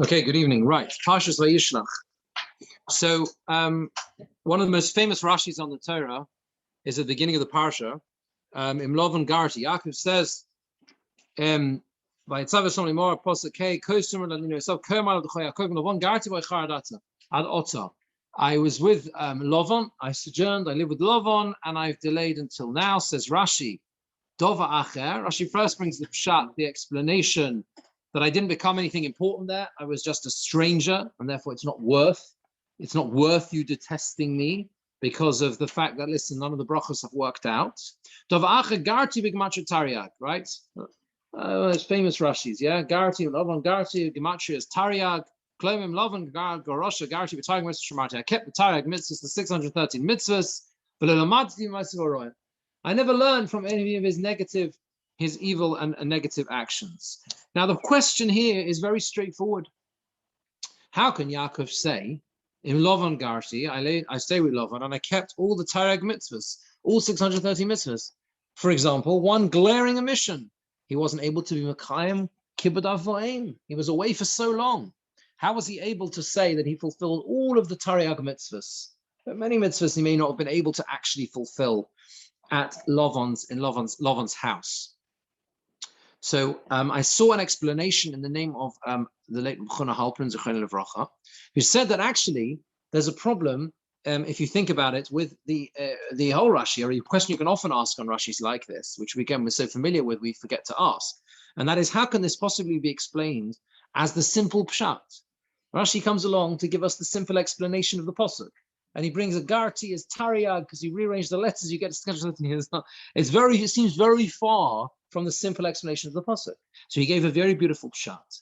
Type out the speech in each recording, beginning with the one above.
Okay, good evening. Right, Parshas Vayishlach. So, one of the most famous Rashis on the Torah is at the beginning of the Parsha. Imlov and Garti. Yaakov says, by Tzav Somni Mor Posuk K, Kosum and so Kermal the Yaakov Lovon Garti by Charadata Ad Otta. I was with Lovon. I sojourned. I lived with Lovon, and I've delayed until now. Says Rashi. Dova Acher. Rashi first brings the pshat, the explanation that I didn't become anything important there. I was just a stranger, and therefore it's not worth you detesting me because of the fact that, listen, none of the brachos have worked out. Dova Acher Garti b'gematria Tariag, right? It's famous Rashis, yeah. Garti, Lovon Garti, gematria is Tariag. Klomim Lovon Garosha Garti b'Tariag mitzvah shemarti. I kept the Tariag mitzvahs, the 613 mitzvahs. I never learned from any of his evil and negative actions. Now, the question here is very straightforward. How can Yaakov say, in Lovon Garti, I stay with Lovon, and I kept all the Tareg mitzvahs, all 630 mitzvahs? For example, one glaring omission. He wasn't able to be Mekayim Kibbud Avoim. He was away for so long. How was he able to say that he fulfilled all of the Tareg mitzvahs? But many mitzvahs he may not have been able to actually fulfill at Lovon's house. So I saw an explanation in the name of the late B'chuna Halpern Zechron Levracha, who said that actually there's a problem if you think about it with the whole Rashi, or a question you can often ask on Rashis like this, which we're so familiar with, we forget to ask, and that is, how can this possibly be explained as the simple pshat? Rashi comes along to give us the simple explanation of the pasuk. And he brings a Garti as Tariag because you rearrange the letters, you get it seems very far from the simple explanation of the pasuk. So he gave a very beautiful pshat.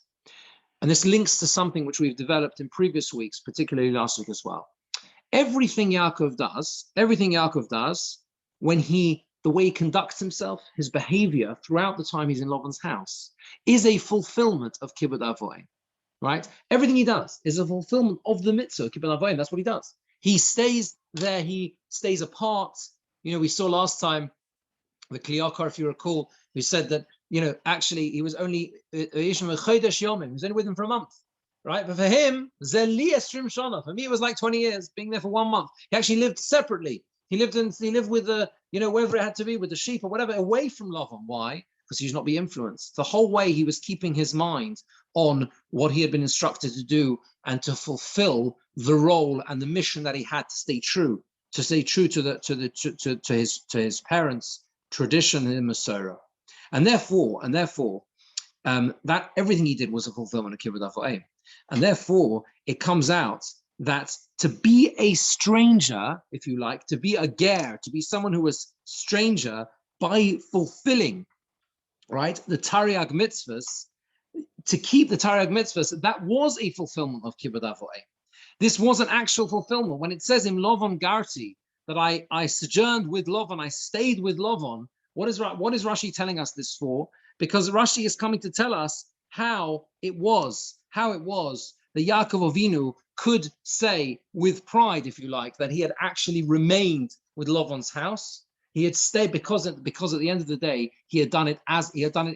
And this links to something which we've developed in previous weeks, particularly last week as well. Everything Yaakov does, the way he conducts himself, his behavior throughout the time he's in Lavan's house, is a fulfillment of Kibbud Avoim, right? Everything he does is a fulfillment of the mitzvah, Kibbud Avoim. That's what he does. He stays there, he stays apart. We saw last time the Kliyakar, if you recall, who said that, actually he was only with him for a month, right? But for him, for me it was like 20 years, being there for 1 month. He actually lived separately. He lived with the, wherever it had to be, with the sheep or whatever, away from Lavan. Why? Because he should not be influenced. The whole way he was keeping his mind on what he had been instructed to do and to fulfill the role and the mission that he had to stay true to his parents' tradition in Masorah, and therefore that everything he did was a fulfillment of Kibbud Avoim, and therefore it comes out that to be a stranger, if you like, to be a ger, to be someone who was stranger by fulfilling, right, the Tariag mitzvahs, to keep the Tariag mitzvahs, that was a fulfillment of Kibbud Avoim. This was an actual fulfillment. When it says in Lovon Garti that I sojourned with Lovon, I stayed with Lovon, what is Rashi telling us this for? Because Rashi is coming to tell us how it was that Yaakov Avinu could say with pride, if you like, that he had actually remained with Lovon's house. He had stayed because at the end of the day, he had done it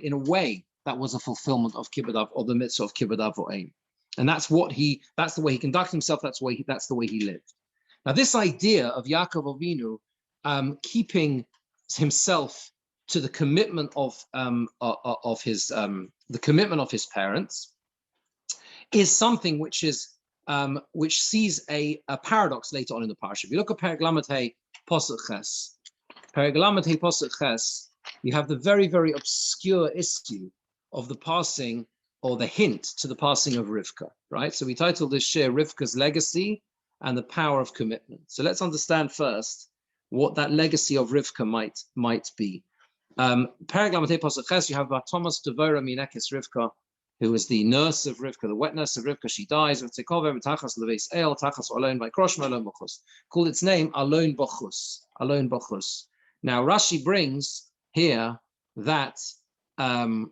in a way that was a fulfillment of Kibbud Av, or the mitzvah of Kibbud Avoim. And that's the way he conducted himself, that's the way he lived. Now, this idea of Yaakov Avinu keeping himself to the commitment of his parents is something which sees a paradox later on in the parsha. If you look at Perek Lamed Hey Posuk Ches, you have the very, very obscure issue of the passing, or the hint to the passing of Rivka, right? So we titled this share Rivka's Legacy and the Power of Commitment. So let's understand first what that legacy of Rivka might be. Perek Lamed Hey Posuk Ches, you have Thomas Devora Minekis Rivka, who was the nurse of Rivka, the wet nurse of Rivka. She dies. Called its name Alon Bachus. Now Rashi brings here that the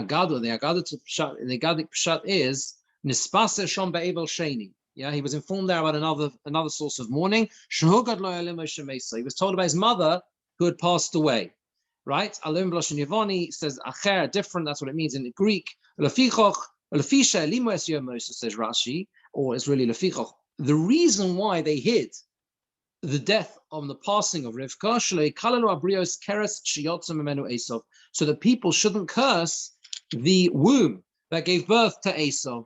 Agadic Pshat is Nispase Shom Be'evel Sheni. Yeah, he was informed there about another source of mourning. He was told about his mother who had passed away. Right? Alon B'Lashon Yevoni says acher, different. That's what it means in Greek. Lefichoch Says Rashi, or it's really Lefichach, the reason why they hid the death on the passing of Rivka, so that people shouldn't curse the womb that gave birth to Esav.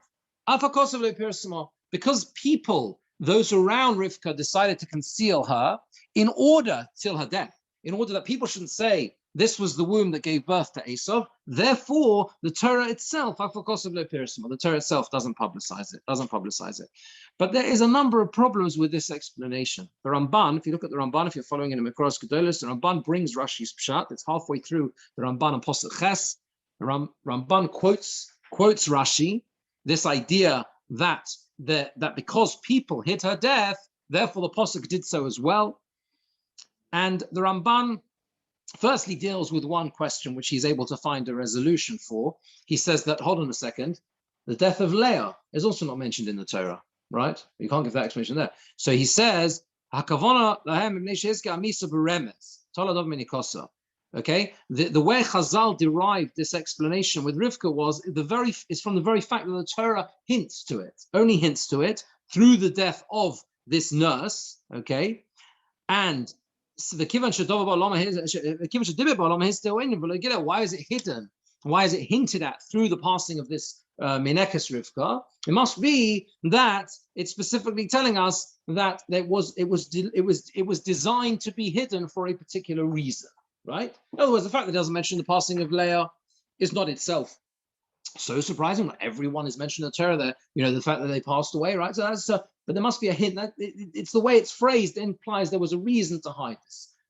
Because people, those around Rivka, decided to conceal her in order till her death, in order that people shouldn't say this was the womb that gave birth to Esav. Therefore, the Torah itself, the Torah itself doesn't publicize it. But there is a number of problems with this explanation. The Ramban, if you look at the Ramban, if you're following in the Mikros Gedolos, the Ramban brings Rashi's Pshat. It's halfway through the Ramban and Posach Ches. The Ramban quotes Rashi, this idea that because people hid her death, therefore the Posach did so as well. And the Ramban firstly deals with one question which he's able to find a resolution for. He says that, hold on a second, the death of Leah is also not mentioned in the Torah, right? You can't give that explanation there. So he says, okay, the way Chazal derived this explanation with Rivka is from the very fact that the Torah only hints to it through the death of this nurse, okay, and so why is it hidden? Why is it hinted at through the passing of this Menekes Rivka? It must be that it's specifically telling us that it was designed to be hidden for a particular reason, right? In other words, the fact that it doesn't mention the passing of Leah is not itself so surprising. Not everyone is mentioned in the Torah there. The fact that they passed away, right? So that's but there must be a hint that it's the way it's phrased implies there was a reason to hide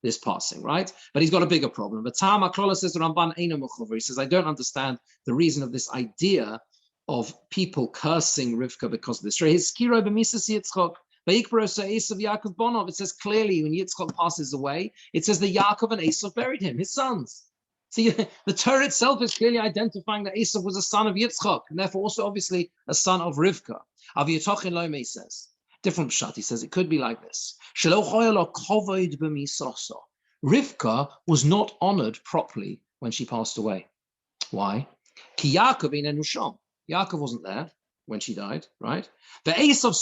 this passing, right? But he's got a bigger problem. But Tama Klola says, Ramban Eino Mechuver. He says, I don't understand the reason of this idea of people cursing Rivka because of this. His Kiro b'misas Yitzchok. It says clearly when Yitzchok passes away, it says that Yaakov and Esav buried him, his sons. See, the Torah itself is clearly identifying that Esav was a son of Yitzchok, and therefore also obviously a son of Rivka. Aviyatochin Lomei says, different pshat, he says it could be like this. Rivka was not honored properly when she passed away. Why? Ki Yaakov in Enusham. Yaakov wasn't there when she died, right? But Esav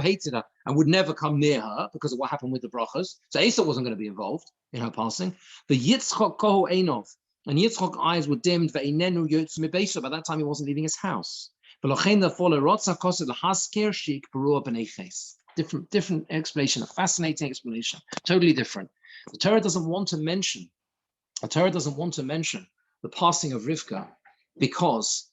hated her and would never come near her because of what happened with the brachas. So Esav wasn't going to be involved in her passing. The Yitzchok kohu einov, and Yitzchok's eyes were dimmed. By that time, he wasn't leaving his house. Different explanation, a fascinating explanation, totally different. The Torah doesn't want to mention the passing of Rivka because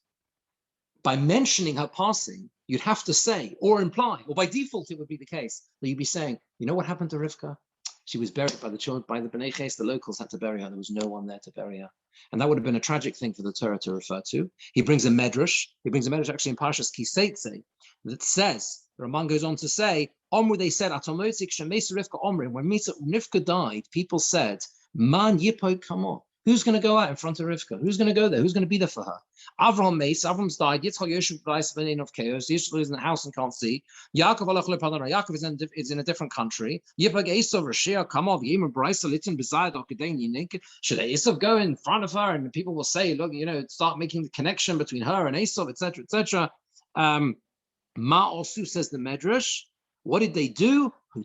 by mentioning her passing, you'd have to say or imply, or by default it would be the case, that you'd be saying, you know what happened to Rivka? She was buried by the children, by the Bnei Ches, the locals had to bury her. There was no one there to bury her. And that would have been a tragic thing for the Torah to refer to. He brings a medrash actually in Parshas Kiseitze that says, the Ramban goes on to say, Omru, they said, Atomotik Shemesa Rivka Omrim, when Rivka died, people said, Man Yipo Kamo. Who's going to go out in front of Rivka? Who's going to go there? Who's going to be there for her? Avram's died. Yitzchak Yoshev B'nai of chaos. Yisrael is in the house and can't see. Yaakov is in a different country. Yipag Esav Rashia Kamov Yimur Brisa Litin Bezayad Okedain Yinik. Should Esav go in front of her and people will say, look, start making the connection between her and Esav, etc., etc. Ma Osu says the Medrash. What did they do? They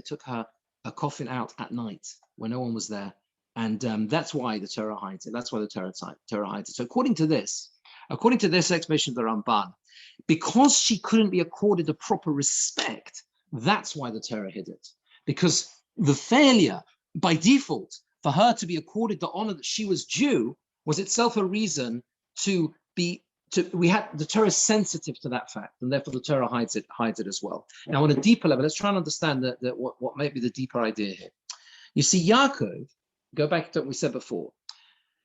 took her coffin out at night when no one was there. And that's why the Torah hides it. That's why the Torah hides it. So according to this explanation of the Ramban, because she couldn't be accorded the proper respect, that's why the Torah hid it. Because the failure, by default, for her to be accorded the honor that she was due was itself a reason the Torah is sensitive to that fact, and therefore the Torah hides it as well. Now, on a deeper level, let's try and understand what might be the deeper idea here. You see, Yaakov, go back to what we said before.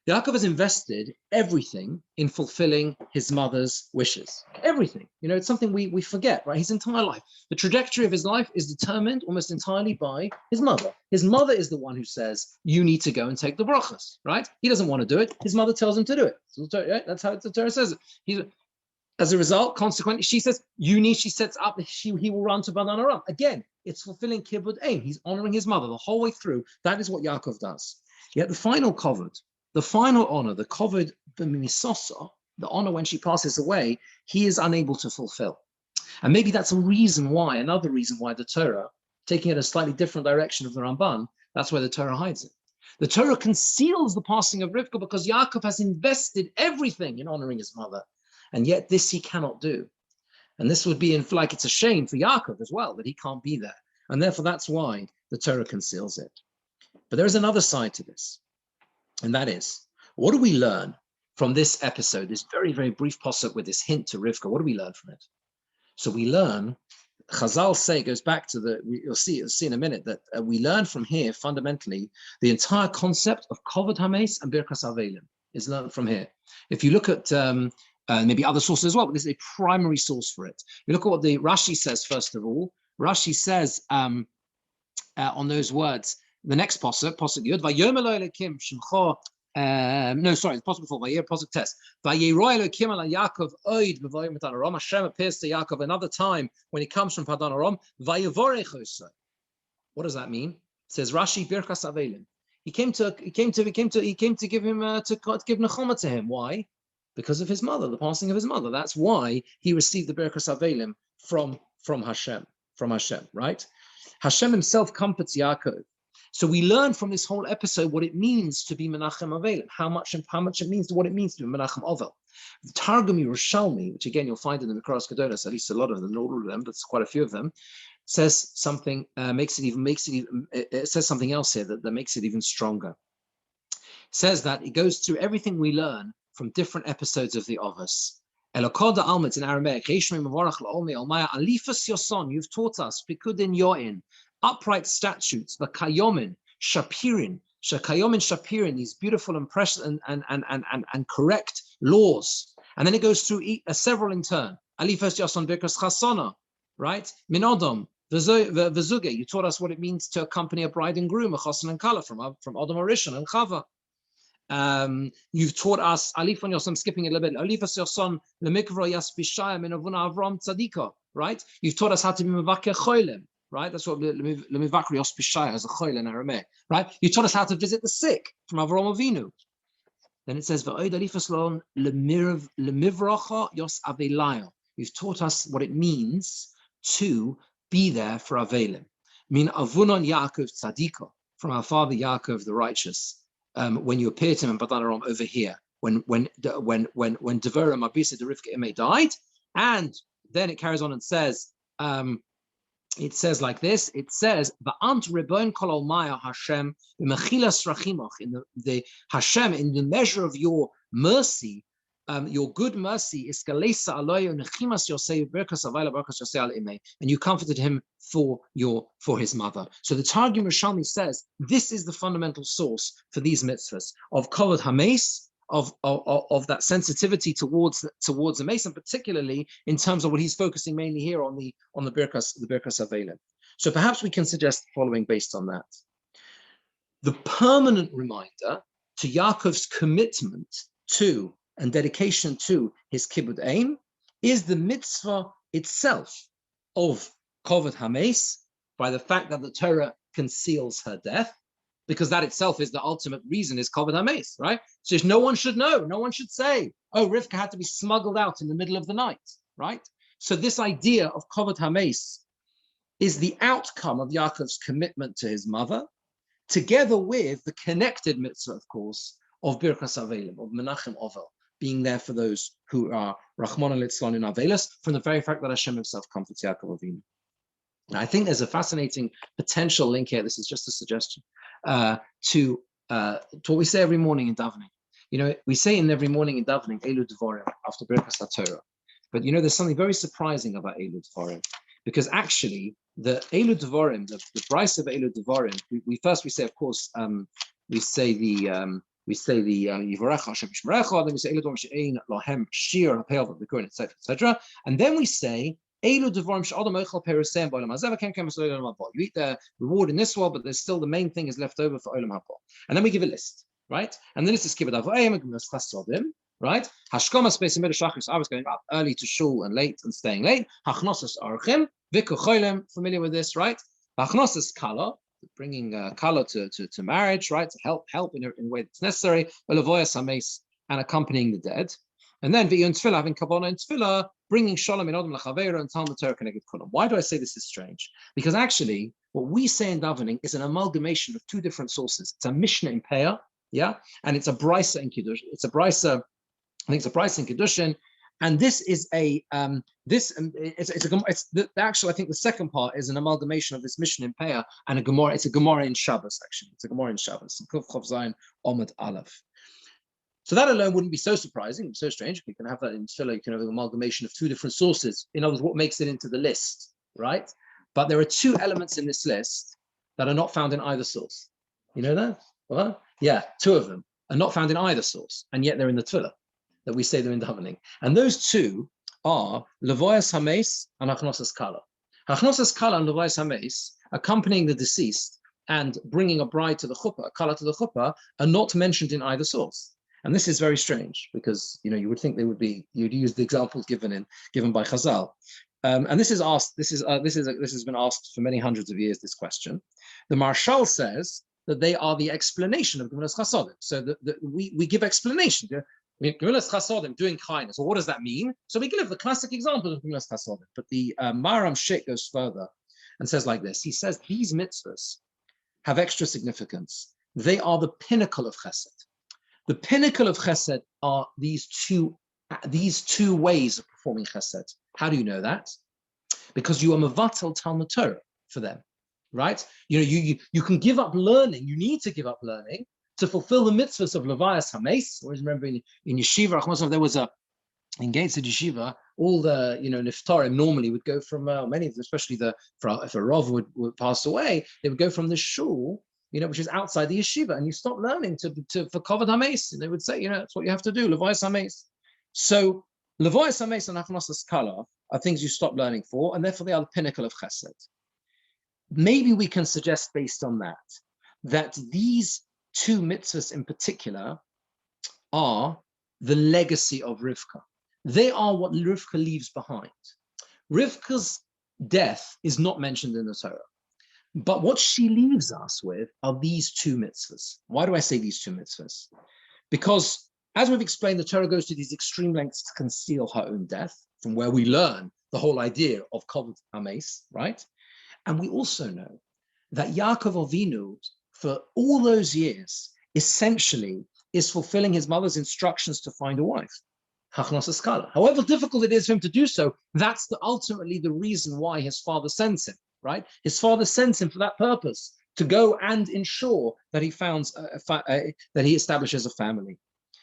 Yaakov has invested everything in fulfilling his mother's wishes. Everything. It's something we forget, right? His entire life. The trajectory of his life is determined almost entirely by his mother. His mother is the one who says, you need to go and take the brachas, right? He doesn't want to do it. His mother tells him to do it. So, right? That's how the Torah says it. As a result, consequently, she says, he sets up, he will run to Badan Aram. Again, it's fulfilling Kibbud Ein. He's honoring his mother the whole way through. That is what Yaakov does. Yet the final honor, the kavod the honor when she passes away, he is unable to fulfill. And maybe that's another reason why the Torah, taking it a slightly different direction of the Ramban, that's where the Torah hides it. The Torah conceals the passing of Rivka because Yaakov has invested everything in honoring his mother. And yet this he cannot do. And this would be like it's a shame for Yaakov as well that he can't be there. And therefore that's why the Torah conceals it. But there is another side to this. And that is, what do we learn from this episode, this very, very brief pasuk with this hint to Rivka? What do we learn from it? So we learn, Chazal say, goes back to you'll see in a minute, that we learn from here, fundamentally, the entire concept of Kovod Hames and Birkas Avelim is learned from here. If you look at maybe other sources as well, but this is a primary source for it. You look at what the Rashi says, first of all. Rashi says on those words, the next pasuk Yud, Vayom Elo Elokim Shemcho. No, sorry, it's possible before Vayir pasuk test. Vayiroi Elokim ala Yaakov oid b'vayim Padan Aram. Hashem appears to Yaakov another time when he comes from Padan Aram. Vayivorech osai. What does that mean? It says Rashi Birkas Avelim. He came to give him to give nechama to him. Why? Because of his mother, the passing of his mother. That's why he received the Birkas Avelim from Hashem, right? Hashem himself comforts Yaakov. So we learn from this whole episode what it means to be Menachem Avelim, how much it means to what it means to be Menachem Ovel. The Targum Yerushalmi, which again you'll find in the Mikras Gedolos, at least a lot of them, not all of them, but quite a few of them, says something, it says something else here that makes it even stronger. It says that it goes through everything we learn from different episodes of the Ovos. Elokoda Almut in Aramaic, Alifas Yoson, you've taught us, Pikudin Yoin, upright statutes, the Kayomin, Shapirin, these beautiful and precious and correct laws. And then it goes through several in turn. Alifas Yoson Birkas Chasana, right? Minodom, Vezuge, you taught us what it means to accompany a bride and groom, a Chasan and Kala from Odom Arishon and Chava. You've taught us, Alif on Yoson, I'm skipping a little bit, Alifas Yoson, Lemikvro Yaspishaya, Minovuna Avram Tzadika, right? You've taught us how to be Mevakeh Cholim, right? That's what Lemivakri Yaspishaya is a Choil in Aramaic, right? You taught us how to visit the sick from Avram Avinu. Then it says, V'oid Alifas Lon Lemivracha Yos Avelayo. You've taught us what it means to be there for Avelim. Min Avunon Yaakov Tzadika, from our father Yaakov the righteous. When you appear to him in Padan Aram over here, when Devorah Mabisa de Rivka Ime died, and then it carries on and says, it says like this. It says, "Va'ant Rebbein Kol Maya Hashem b'mechilas rachimach," in the Hashem, in the measure of your mercy, your good mercy is galesa aloyo nechimas yosei berkas avayla berkas yosei al imei, and you comforted him for his mother. So the Targum Yerushalmi says this is the fundamental source for these mitzvahs of kovod hames, of that sensitivity towards the mace, and particularly in terms of what he's focusing mainly here on the berkas avelim. So perhaps we can suggest the following based on that: the permanent reminder to Yaakov's commitment to and dedication to his kibbud aim is the mitzvah itself of kovod hames, by the fact that the Torah conceals her death, because that itself is the ultimate reason, is kovod hames, right? So no one should know, no one should say, oh, Rivka had to be smuggled out in the middle of the night, right? So this idea of kovod hames is the outcome of Yaakov's commitment to his mother, together with the connected mitzvah, of course, of birkas avelim, of menachem ovel, being there for those who are Rachmana litzlan in Avelis, from the very fact that Hashem himself comforts Yaakov Avinu. Now, I think there's a fascinating potential link here. This is just a suggestion to what we say every morning in davening. You know, we say in every morning in davening, Elu Devarim, after Birkas HaTorah. But you know, there's something very surprising about Elu Devarim, because actually the Elu Devarim, the price of Elu Devarim, we say, of course, we say the Yivarecha Hashem Shmerecha, then we say Elu Devarim She'ein Lahem Shir HaPeil V'Bikurin, etc., etc., and then we say Elu Devarim She'adam Eichel Peruseim B'Olam Hazeh V'Ken Kem Yisrael Olam Haba. You eat the reward in this world, but there's still the main thing is left over for Olam Haba. And then we give a list, right? And then it's this Kibbud Avoim, Gemilas Chasodim, right? Hashkoma Space Amid Shachris. I was going up early to shul and late and staying late. Hachnosas Archim Viku Cholim. Familiar with this, right? Hachnosas Kala, bringing Kala to marriage, right? To help in a way that's necessary. Velavoyas Hames, and accompanying the dead. And then v'yun tefillah, having kavanah in tefillah, bringing shalom in odom l'chaveira and Talmud Torah connected kulam. Why do I say this is strange? Because actually, what we say in davening is an amalgamation of two different sources. It's a Mishnah in Peah, yeah, and it's a Brisa in Kiddush. It's a Brisa, I think it's a Brisa in Kiddushin, and this is a actually I think the second part is an amalgamation of this Mishnah in Peah and a Gemara. It's a Gemara in Shabbos actually. It's a Gemara in Shabbos. Kuf Chav Zayin Omid Aleph. So that alone wouldn't be so surprising, so strange. You can have that in Tefillah, you can have an amalgamation of two different sources. In other words, what makes it into the list, right? But there are two elements in this list that are not found in either source. You know that? Well, yeah, two of them are not found in either source, and yet they're in the Tefillah that we say they're in davening. And those two are Levoyas Hames and Hachnosas Kala. Hachnosas Kala and Levoyas Hames, accompanying the deceased and bringing a bride to the chuppah, a kala to the chuppah, are not mentioned in either source. And this is very strange because you would think they would be. You'd use the examples given by Chazal, and this is asked. This has been asked for many hundreds of years. This question, the Marshal says that they are the explanation of Gemilas Chasodim. So we give explanation. Gemilas Chasodim, doing kindness. Well, what does that mean? So we give the classic example of Gemilas Chasodim. But the Maharam Shik goes further and says like this. He says these mitzvahs have extra significance. They are the pinnacle of Chesed. The pinnacle of Chesed are these two ways of performing Chesed. How do you know that? Because you are mevatel Talmud Torah for them, right? You can give up learning. You need to give up learning to fulfill the mitzvahs of Levayas Hames. Always remember in Yeshiva, there was in Gates of Yeshiva, all the Niftarim normally would go from many of them, especially if a Rav would pass away, they would go from the shul, which is outside the yeshiva, and you stop learning for Kavod Hames. And they would say, that's what you have to do, Levayas Hames. So Levayas Hames and Hachnosas Kala are things you stop learning for, and therefore they are the pinnacle of Chesed. Maybe we can suggest based on that these two mitzvahs in particular are the legacy of Rivka. They are what Rivka leaves behind. Rivka's death is not mentioned in the Torah. But what she leaves us with are these two mitzvahs. Why do I say these two mitzvahs? Because, as we've explained, the Torah goes to these extreme lengths to conceal her own death, from where we learn the whole idea of Kavod Hames, right? And we also know that Yaakov Avinu, for all those years, essentially is fulfilling his mother's instructions to find a wife. Hachnosas Kala. However difficult it is for him to do so, that's ultimately the reason why his father sends him. Right, his father sends him for that purpose, to go and ensure that he that he establishes a family.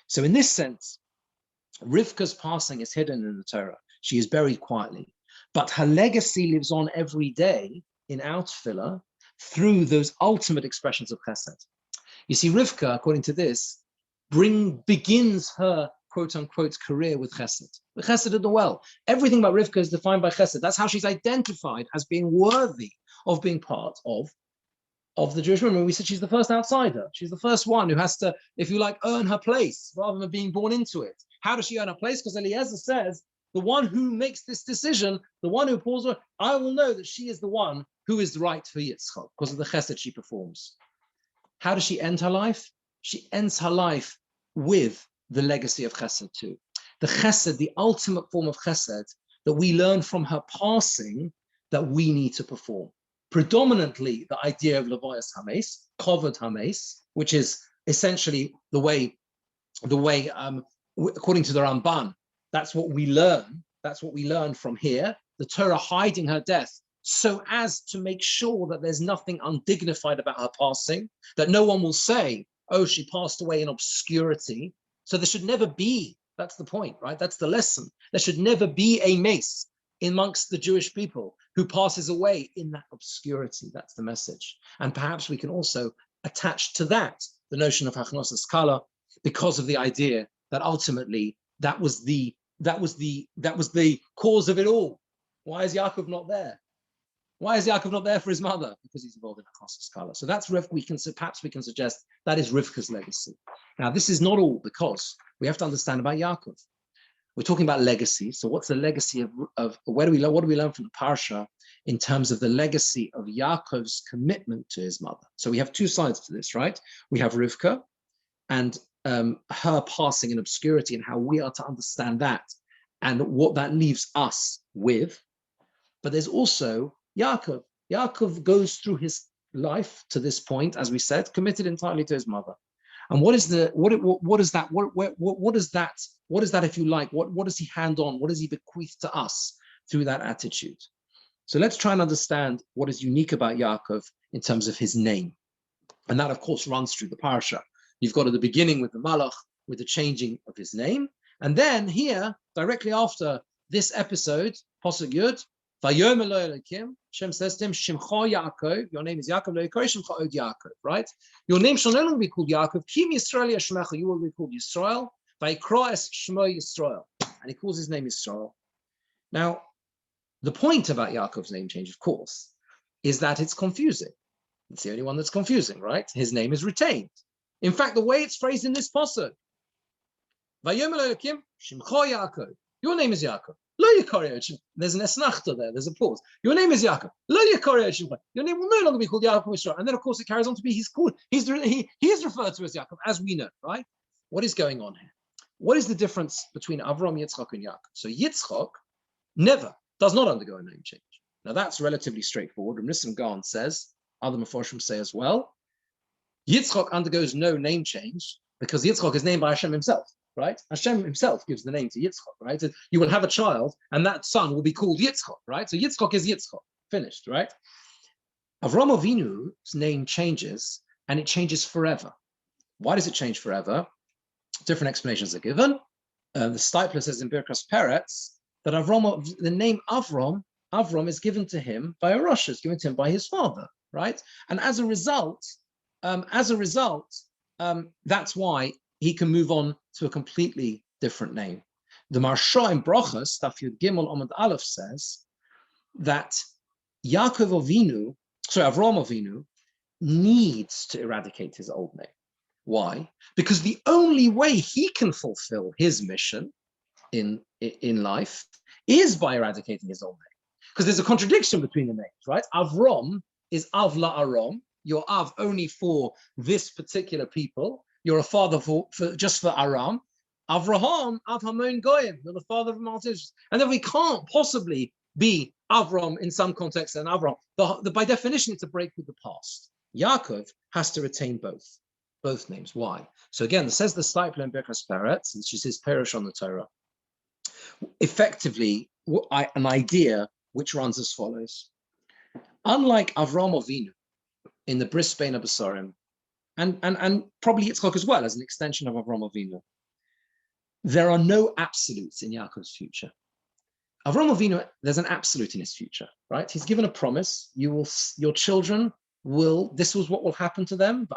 So, in this sense, Rivka's passing is hidden in the Torah. She is buried quietly, but her legacy lives on every day in our tefillah through those ultimate expressions of Chesed. You see, Rivka, according to this, begins her quote-unquote career with Chesed. The Chesed of the well. Everything about Rivka is defined by Chesed. That's how she's identified as being worthy of being part of the Jewish women. We said she's the first outsider. She's the first one who has to, if you like, earn her place rather than being born into it. How does she earn her place? Because Eliezer says, the one who makes this decision, the one who pours her, I will know that she is the one who is right for Yitzchak because of the Chesed she performs. How does she end her life? She ends her life with the legacy of Chesed too. The Chesed, the ultimate form of Chesed that we learn from her passing that we need to perform. Predominantly the idea of Levayas Hames, Kavod Hames, which is essentially the way according to the Ramban, that's what we learn. That's what we learn from here. The Torah hiding her death so as to make sure that there's nothing undignified about her passing, that no one will say, oh, she passed away in obscurity. So there should never be, that's the point, right? That's the lesson. There should never be a mace amongst the Jewish people who passes away in that obscurity. That's the message. And perhaps we can also attach to that the notion of Hachnosas Kala, because of the idea that ultimately that was the cause of it all. Why is Yaakov not there? Why is Yaakov not there for his mother? Because he's involved in Hachnosas Kala. So that's perhaps we can suggest that is Rivka's legacy. Now, this is not all, because we have to understand about Yaakov. We're talking about legacy. So what's the legacy of what do we learn from the Parsha in terms of the legacy of Yaakov's commitment to his mother? So we have two sides to this, right? We have Rivka, and her passing in obscurity and how we are to understand that and what that leaves us with. But there's also Yaakov. Yaakov goes through his life to this point, as we said, committed entirely to his mother. And what is that, if you like, what does he hand on? What does he bequeath to us through that attitude? So let's try and understand what is unique about Yaakov in terms of his name. And that, of course, runs through the parsha. You've got at the beginning with the Malach, with the changing of his name. And then here, directly after this episode, Pasuk Yud, Vayomer lo Elokim, Shem says to him, Shimcha Yaakov, your name is Yaakov, lo yikra Shimcha od Yaakov, right? Your name shall no longer be called Yaakov, Kim Yisrael Yashmecha, you will be called Yisrael, Vayikra es Shmo Yisrael. And he calls his name Yisrael. Now, the point about Yaakov's name change, of course, is that it's confusing. It's the only one that's confusing, right? His name is retained. In fact, the way it's phrased in this pasuk, Vayomer lo Elokim, Shimcha Yaakov, your name is Yaakov. There's an esnachta there. There's a pause. Your name is Yaakov. Your name will no longer be called Yaakov Israel. And then, of course, it carries on to be he is referred to as Yaakov, as we know, right? What is going on here? What is the difference between Avram, Yitzchak, and Yaakov? So Yitzchak does not undergo a name change. Now that's relatively straightforward. And Nissim Gaon says, other Meforshim say as well, Yitzchak undergoes no name change because Yitzchak is named by Hashem himself. Right? Hashem himself gives the name to Yitzchak, right? You will have a child and that son will be called Yitzchak, right? So Yitzchak is Yitzchak, finished, right? Avram Avinu's name changes and it changes forever. Why does it change forever? Different explanations are given. The Stipler says in Birkas Peretz that the name Avram is given to him by a Rosh, is given to him by his father, right? And as a result, that's why he can move on to a completely different name. The Marsha in Brochus, Daf Yud Gimel Amud Aleph, says that Avram Avinu, needs to eradicate his old name. Why? Because the only way he can fulfill his mission in life is by eradicating his old name. Because there's a contradiction between the names, right? Avram is Av La'aram. You're Av only for this particular people. You're a father for just for Aram. Avraham, Av Hamon Goyim. You're the father of multitudes. And then we can't possibly be Avram in some context and Avram. By definition, it's a break with the past. Yaakov has to retain both names. Why? So again, it says the Stipler in Birkas Peretz, which is his Perush on the Torah. Effectively, an idea which runs as follows. Unlike Avram Avinu in the Bris Bein HaBesarim, and probably Yitzchak as well as an extension of Avram Avinu, there are no absolutes in Yaakov's future. Avram Avinu, there's an absolute in his future, right? He's given a promise. Your children will, this was what will happen to them.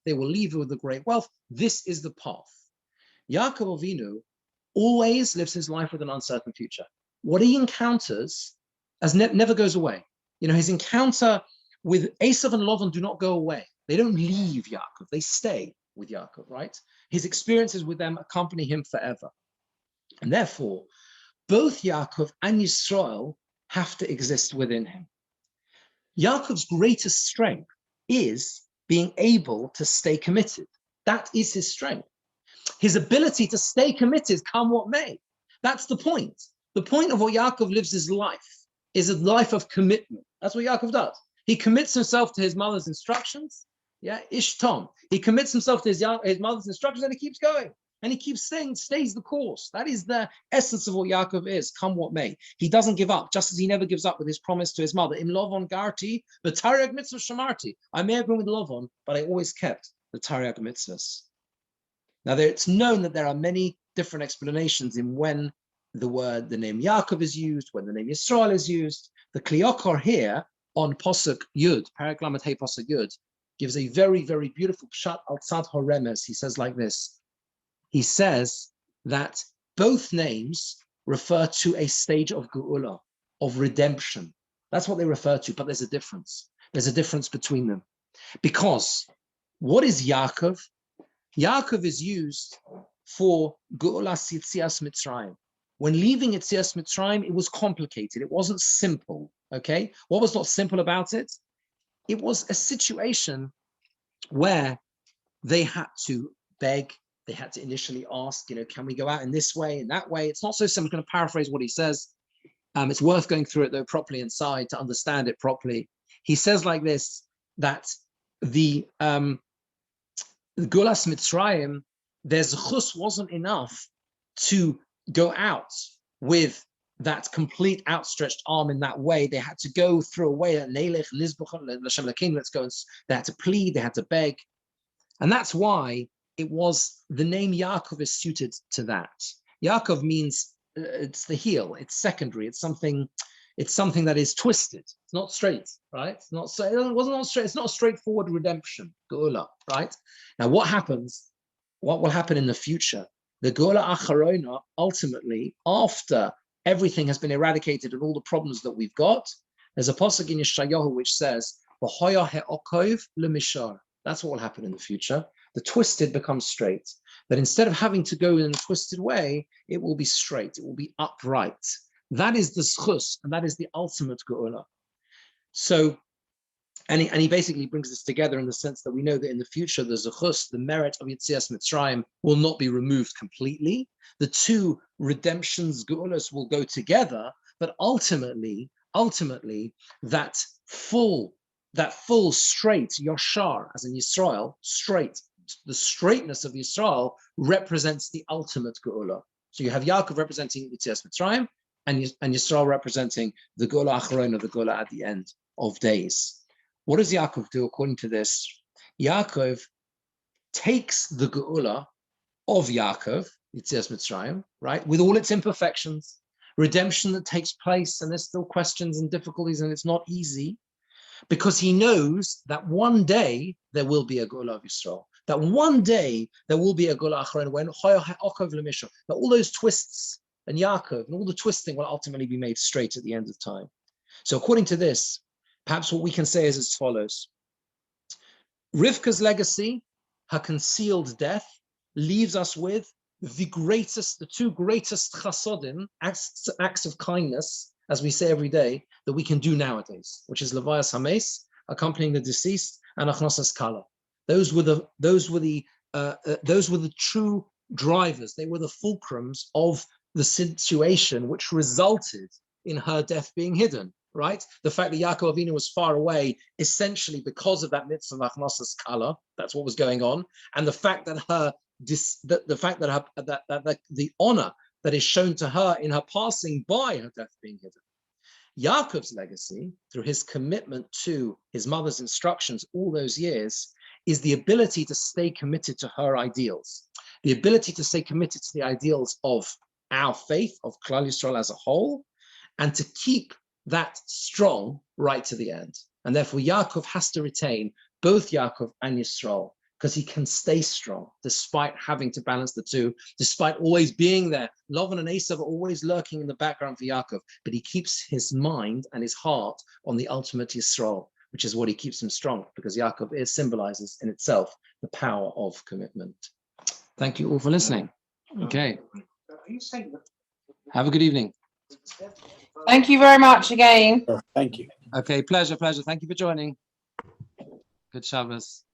They will leave with a great wealth. This is the path. Yaakov Avinu always lives his life with an uncertain future. What he encounters never goes away. His encounter with Esav and Lavan do not go away. They don't leave Yaakov. They stay with Yaakov, right? His experiences with them accompany him forever. And therefore, both Yaakov and Yisrael have to exist within him. Yaakov's greatest strength is being able to stay committed. That is his strength. His ability to stay committed, come what may. That's the point. The point of what Yaakov lives his life is a life of commitment. That's what Yaakov does. He commits himself to his mother's instructions. Yeah, Ishtom. He commits himself to his mother's instructions and he keeps going. And he keeps stays the course. That is the essence of what Yaakov is, come what may. He doesn't give up, just as he never gives up with his promise to his mother. Im Lovon Garti, the Tariag Mitzvah Shamarti. I may have been with Lovon, but I always kept the Tariag Mitzvahs. Now, it's known that there are many different explanations in when the name Yaakov is used, when the name Yisrael is used. The Kliokor here on Posuk Yud, Parak Lamed Hey Posuk Yud, gives a very, very beautiful pshat al tzad horemes. He says like this. He says that both names refer to a stage of geula, of redemption. That's what they refer to, but there's a difference. There's a difference between them. Because what is Yaakov? Yaakov is used for geulas Yitzias Mitzrayim. When leaving Yitzias Mitzrayim, it was complicated. It wasn't simple, okay? What was not simple about it? It was a situation where they had to beg, they had to initially ask, can we go out in this way, in that way? It's not so simple. I'm going to paraphrase what he says. It's worth going through it, though, properly inside to understand it properly. He says like this, that the Gulas Mitzrayim, their zechus wasn't enough to go out with that complete outstretched arm in that way. They had to go through a way that let's go. They had to plead, they had to beg. And that's why it was the name Yaakov is suited to that. Yaakov means it's the heel, it's secondary, it's something that is twisted. It's not straight, right? It's not straight. It wasn't not straight. It's not a straightforward redemption, Geula, right? Now, what happens? What will happen in the future? The Geula Acharona, ultimately, after everything has been eradicated and all the problems that we've got, there's a pasuk in Yeshayahu which says, "V'hoya he'okov lemishar." That's what will happen in the future. The twisted becomes straight. That instead of having to go in a twisted way, it will be straight. It will be upright. That is the zchus, and that is the ultimate geula. So, and he basically brings this together in the sense that we know that in the future, the zchus, the merit of Yetzias Mitzrayim, will not be removed completely. The two redemptions, geulas, will go together, but ultimately, that full straight Yashar, as in Yisrael, straight. The straightness of Yisrael represents the ultimate geula. So you have Yaakov representing Yetzias Mitzrayim, and Yisrael representing the Geula Acharona, the Geula at the end of days. What does Yaakov do according to this? Yaakov takes the Geula of Yaakov, Yetzias Mitzrayim, right, with all its imperfections, redemption that takes place, and there's still questions and difficulties, and it's not easy, because he knows that one day there will be a Geula of Yisrael, that one day there will be a Geula Acharona, when that all those twists and Yaakov and all the twisting will ultimately be made straight at the end of time. So according to this, perhaps what we can say is as follows. Rivka's legacy, her concealed death, leaves us with the two greatest chasodim, acts of kindness, as we say every day, that we can do nowadays, which is Levayas Hames, accompanying the deceased, and Achnosas Kala. Those were the true drivers. They were the fulcrums of the situation which resulted in her death being hidden, right? The fact that Yaakov Avinu was far away, essentially because of that mitzvah of Achnosas Kala, that's what was going on, and the fact that the honor that is shown to her in her passing by her death being hidden. Yaakov's legacy, through his commitment to his mother's instructions all those years, is the ability to stay committed to her ideals, the ability to stay committed to the ideals of our faith, of Klal Yisrael as a whole, and to keep that strong right to the end. And therefore, Yaakov has to retain both Yaakov and Yisrael, because he can stay strong despite having to balance the two, despite always being there. Lavan and Esav are always lurking in the background for Yaakov, but he keeps his mind and his heart on the ultimate Yisrael, which is what he keeps him strong, because Yaakov symbolizes in itself the power of commitment. Thank you all for listening. Okay. Have a good evening. Thank you very much again. Thank you. Okay, pleasure. Thank you for joining. Good Shabbos.